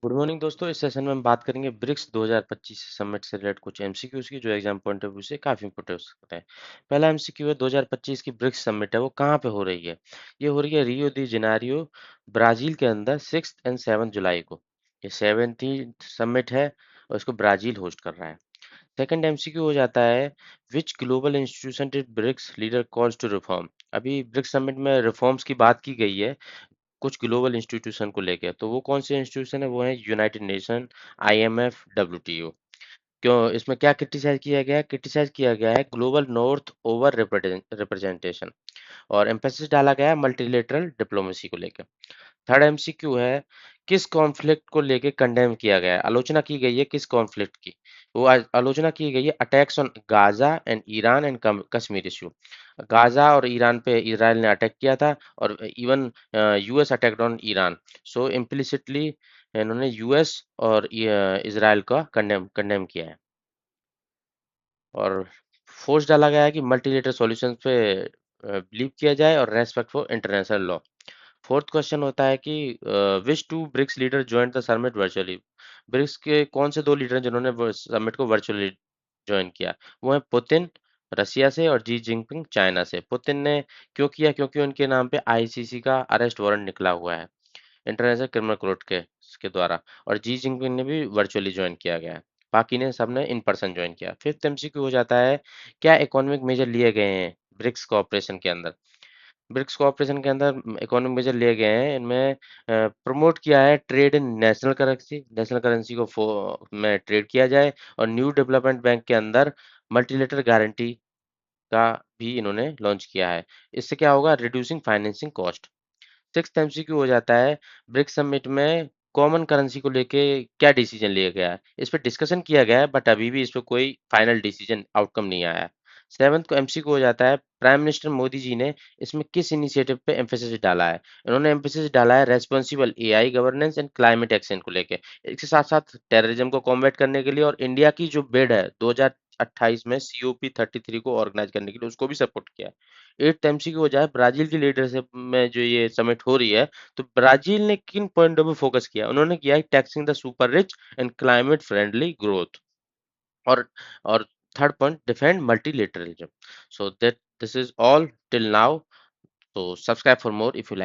Good morning दोस्तों। इस session में हम बात करेंगे ब्रिक्स 2025 समिट से रिलेटेड कुछ एमसीक्यूज की जो एग्जाम पॉइंट ऑफ व्यू से काफी इंपोर्टेंट हो सकते हैं। पहला एमसीक्यू है 2025 की ब्रिक्स समिट है वो कहाँ पे हो रही है। ये हो रही है रियो दी जेनेरियो, ब्राजील के अंदर 6 और 7 जुलाई को। ये 17th समिट है और इसको ब्राजील होस्ट कर रहा है। सेकंड एमसीक्यू हो जाता है, which global institution did BRICS leader calls to reform. अभी ब्रिक्स समिट में रिफॉर्म्स की बात की गई है कुछ ग्लोबल इंस्टीट्यूशन को लेके, तो वो कौन से इंस्टीट्यूशन है, वो है यूनाइटेड नेशन, आईएमएफ, डब्ल्यूटीओ। क्यों इसमें क्या क्रिटिसाइज किया गया है? क्रिटिसाइज किया गया है ग्लोबल नॉर्थ ओवर रिप्रेजेंटेशन, और एम्फेसिस डाला गया है मल्टीलेटरल डिप्लोमेसी को लेकर। थर्ड एमसीक्यू है, किस कॉन्फ्लिक्ट को लेके कंडेम किया गया है, आलोचना की गई है किस कॉन्फ्लिक्ट की। वो आलोचना की गई है attacks on Gaza and Iran and Kashmir issue. Gaza और ईरान पे इसराइल ने अटैक किया था, और even US attacked on Iran. So implicitly इन्होंने यूएस और इसराइल का कंडेम किया है। और फोर्स डाला गया है कि मल्टीलेटरल सॉल्यूशंस पे बिलीव किया जाए और respect for international law. Fourth question होता है कि which two BRICS leader join the summit virtually. BRICS के कौन से दो लीडर हैं जिन्होंने समिट को वर्चुअली ज्वाइन किया। वो है पुतिन रसिया से और जी जिनपिंग चाइना से। पुतिन ने क्यों किया? क्योंकि उनके नाम पे आईसीसी का अरेस्ट वारंट निकला हुआ है, इंटरनेशनल क्रिमिनल कोर्ट के द्वारा। और जी जिनपिंग ने भी वर्चुअली ज्वाइन किया गया है, बाकी ने सबने इन पर्सन ज्वाइन किया। फिफ्थ एमसीक्यू हो जाता है, क्या इकोनॉमिक मेजर लिए गए हैं ब्रिक्स कोऑपरेशन के अंदर। ब्रिक्स कोऑपरेशन के अंदर इकोनॉमिक मेजर लिए गए हैं, इनमें प्रमोट किया है ट्रेड इन नेशनल करेंसी को में ट्रेड किया जाए, और न्यू डेवलपमेंट बैंक के अंदर मल्टीलेटरल गारंटी का भी इन्होंने लॉन्च किया है। इससे क्या होगा? Reducing financing cost. Sixth MCQ हो जाता है, ब्रिक्स समिट में कॉमन करेंसी को लेके क्या डिसीजन लिया गया है। इस पे डिस्कशन किया गया है बट अभी भी इस पे कोई फाइनल डिसीजन आउटकम नहीं आया है। सेवंथ को एमसीक्यू हो जाता है, प्राइम मिनिस्टर मोदी जी ने इसमें किस इनिशिएटिव पे एम्फेसिस डाला है। इन्होंने एम्फेसिस डाला है responsible AI governance and climate action को लेके। इसके साथ साथ टेररिज्म को कॉम्बैट करने के लिए, और इंडिया की जो बिड है 2028 में COP33 को ऑर्गेनाइज करने के लिए, उसको भी सपोर्ट किया है। एट एमसीक्यू हो जाए, ब्राजील की लीडरशिप में जो ये समिट हो रही है, तो ब्राजील ने किन पॉइंटों पे फोकस किया? उन्होंने किया है taxing the super rich and climate friendly growth. और और third point, defend multilateralism. So that this is all till now. So subscribe for more if you like.